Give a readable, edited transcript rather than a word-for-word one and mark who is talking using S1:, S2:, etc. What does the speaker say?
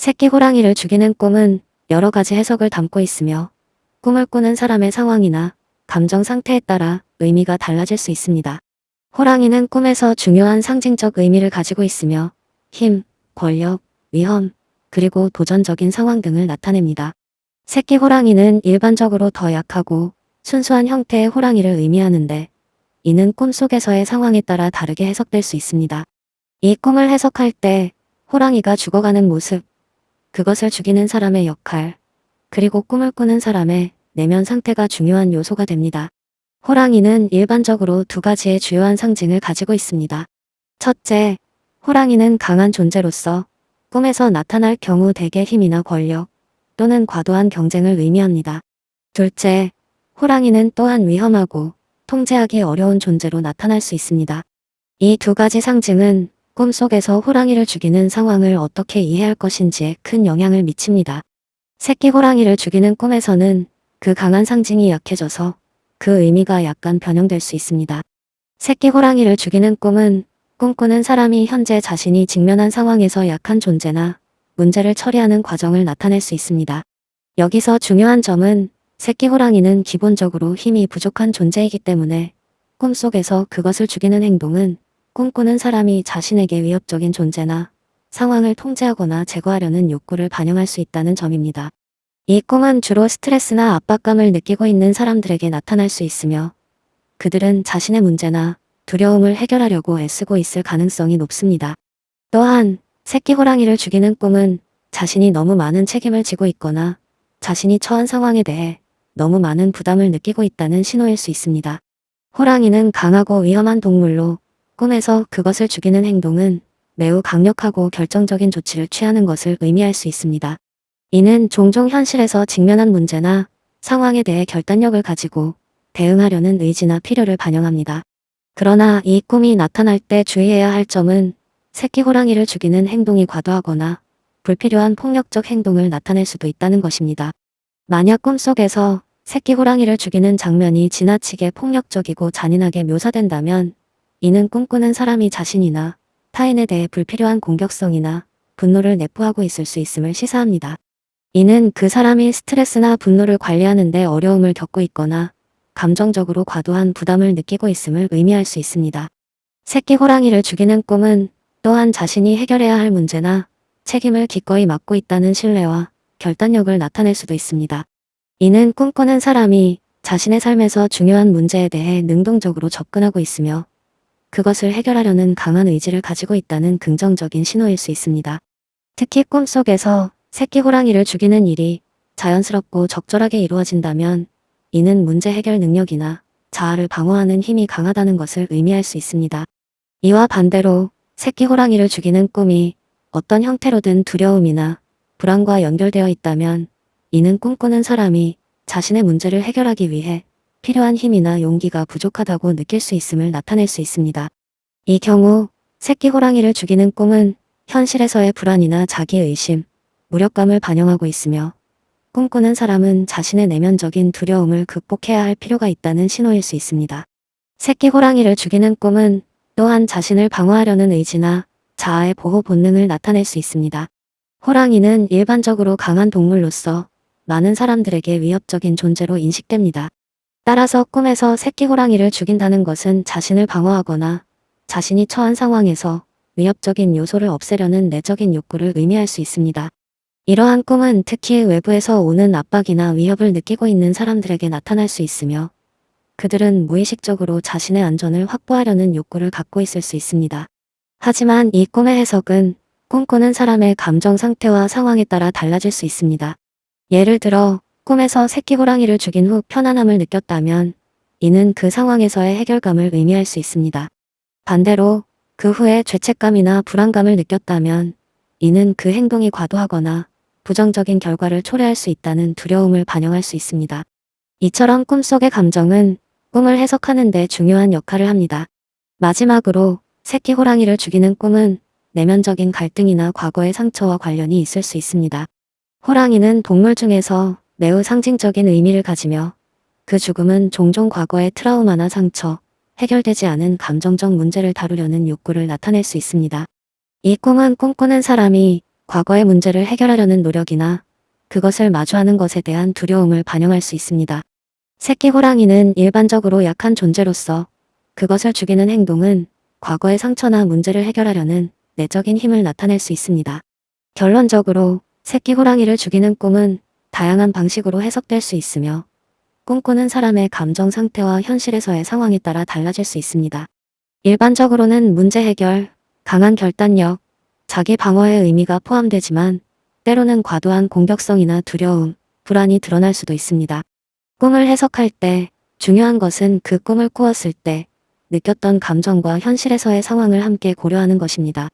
S1: 새끼 호랑이를 죽이는 꿈은 여러 가지 해석을 담고 있으며 꿈을 꾸는 사람의 상황이나 감정 상태에 따라 의미가 달라질 수 있습니다. 호랑이는 꿈에서 중요한 상징적 의미를 가지고 있으며 힘, 권력, 위험, 그리고 도전적인 상황 등을 나타냅니다. 새끼 호랑이는 일반적으로 더 약하고 순수한 형태의 호랑이를 의미하는데 이는 꿈속에서의 상황에 따라 다르게 해석될 수 있습니다. 이 꿈을 해석할 때 호랑이가 죽어가는 모습, 그것을 죽이는 사람의 역할, 그리고 꿈을 꾸는 사람의 내면 상태가 중요한 요소가 됩니다. 호랑이는 일반적으로 두 가지의 주요한 상징을 가지고 있습니다. 첫째, 호랑이는 강한 존재로서 꿈에서 나타날 경우 대개 힘이나 권력 또는 과도한 경쟁을 의미합니다. 둘째, 호랑이는 또한 위험하고 통제하기 어려운 존재로 나타날 수 있습니다. 이 두 가지 상징은 꿈속에서 호랑이를 죽이는 상황을 어떻게 이해할 것인지에 큰 영향을 미칩니다. 새끼 호랑이를 죽이는 꿈에서는 그 강한 상징이 약해져서 그 의미가 약간 변형될 수 있습니다. 새끼 호랑이를 죽이는 꿈은 꿈꾸는 사람이 현재 자신이 직면한 상황에서 약한 존재나 문제를 처리하는 과정을 나타낼 수 있습니다. 여기서 중요한 점은 새끼 호랑이는 기본적으로 힘이 부족한 존재이기 때문에 꿈속에서 그것을 죽이는 행동은 꿈꾸는 사람이 자신에게 위협적인 존재나 상황을 통제하거나 제거하려는 욕구를 반영할 수 있다는 점입니다. 이 꿈은 주로 스트레스나 압박감을 느끼고 있는 사람들에게 나타날 수 있으며 그들은 자신의 문제나 두려움을 해결하려고 애쓰고 있을 가능성이 높습니다. 또한 새끼 호랑이를 죽이는 꿈은 자신이 너무 많은 책임을 지고 있거나 자신이 처한 상황에 대해 너무 많은 부담을 느끼고 있다는 신호일 수 있습니다. 호랑이는 강하고 위험한 동물로 꿈에서 그것을 죽이는 행동은 매우 강력하고 결정적인 조치를 취하는 것을 의미할 수 있습니다. 이는 종종 현실에서 직면한 문제나 상황에 대해 결단력을 가지고 대응하려는 의지나 필요를 반영합니다. 그러나 이 꿈이 나타날 때 주의해야 할 점은 새끼 호랑이를 죽이는 행동이 과도하거나 불필요한 폭력적 행동을 나타낼 수도 있다는 것입니다. 만약 꿈속에서 새끼 호랑이를 죽이는 장면이 지나치게 폭력적이고 잔인하게 묘사된다면 이는 꿈꾸는 사람이 자신이나 타인에 대해 불필요한 공격성이나 분노를 내포하고 있을 수 있음을 시사합니다. 이는 그 사람이 스트레스나 분노를 관리하는 데 어려움을 겪고 있거나 감정적으로 과도한 부담을 느끼고 있음을 의미할 수 있습니다. 새끼 호랑이를 죽이는 꿈은 또한 자신이 해결해야 할 문제나 책임을 기꺼이 맡고 있다는 신뢰와 결단력을 나타낼 수도 있습니다. 이는 꿈꾸는 사람이 자신의 삶에서 중요한 문제에 대해 능동적으로 접근하고 있으며 그것을 해결하려는 강한 의지를 가지고 있다는 긍정적인 신호일 수 있습니다. 특히 꿈속에서 새끼 호랑이를 죽이는 일이 자연스럽고 적절하게 이루어진다면 이는 문제 해결 능력이나 자아를 방어하는 힘이 강하다는 것을 의미할 수 있습니다. 이와 반대로 새끼 호랑이를 죽이는 꿈이 어떤 형태로든 두려움이나 불안과 연결되어 있다면 이는 꿈꾸는 사람이 자신의 문제를 해결하기 위해 필요한 힘이나 용기가 부족하다고 느낄 수 있음을 나타낼 수 있습니다. 이 경우 새끼 호랑이를 죽이는 꿈은 현실에서의 불안이나 자기의심, 무력감을 반영하고 있으며 꿈꾸는 사람은 자신의 내면적인 두려움을 극복해야 할 필요가 있다는 신호일 수 있습니다. 새끼 호랑이를 죽이는 꿈은 또한 자신을 방어하려는 의지나 자아의 보호 본능을 나타낼 수 있습니다. 호랑이는 일반적으로 강한 동물로서 많은 사람들에게 위협적인 존재로 인식됩니다. 따라서 꿈에서 새끼 호랑이를 죽인다는 것은 자신을 방어하거나 자신이 처한 상황에서 위협적인 요소를 없애려는 내적인 욕구를 의미할 수 있습니다. 이러한 꿈은 특히 외부에서 오는 압박이나 위협을 느끼고 있는 사람들에게 나타날 수 있으며 그들은 무의식적으로 자신의 안전을 확보하려는 욕구를 갖고 있을 수 있습니다. 하지만 이 꿈의 해석은 꿈꾸는 사람의 감정 상태와 상황에 따라 달라질 수 있습니다. 예를 들어 꿈에서 새끼 호랑이를 죽인 후 편안함을 느꼈다면 이는 그 상황에서의 해결감을 의미할 수 있습니다. 반대로 그 후에 죄책감이나 불안감을 느꼈다면 이는 그 행동이 과도하거나 부정적인 결과를 초래할 수 있다는 두려움을 반영할 수 있습니다. 이처럼 꿈속의 감정은 꿈을 해석하는 데 중요한 역할을 합니다. 마지막으로 새끼 호랑이를 죽이는 꿈은 내면적인 갈등이나 과거의 상처와 관련이 있을 수 있습니다. 호랑이는 동물 중에서 매우 상징적인 의미를 가지며 그 죽음은 종종 과거의 트라우마나 상처, 해결되지 않은 감정적 문제를 다루려는 욕구를 나타낼 수 있습니다. 이 꿈은 꿈꾸는 사람이 과거의 문제를 해결하려는 노력이나 그것을 마주하는 것에 대한 두려움을 반영할 수 있습니다. 새끼 호랑이는 일반적으로 약한 존재로서 그것을 죽이는 행동은 과거의 상처나 문제를 해결하려는 내적인 힘을 나타낼 수 있습니다. 결론적으로 새끼 호랑이를 죽이는 꿈은 다양한 방식으로 해석될 수 있으며 꿈꾸는 사람의 감정 상태와 현실에서의 상황에 따라 달라질 수 있습니다. 일반적으로는 문제 해결, 강한 결단력, 자기 방어의 의미가 포함되지만 때로는 과도한 공격성이나 두려움, 불안이 드러날 수도 있습니다. 꿈을 해석할 때 중요한 것은 그 꿈을 꾸었을 때 느꼈던 감정과 현실에서의 상황을 함께 고려하는 것입니다.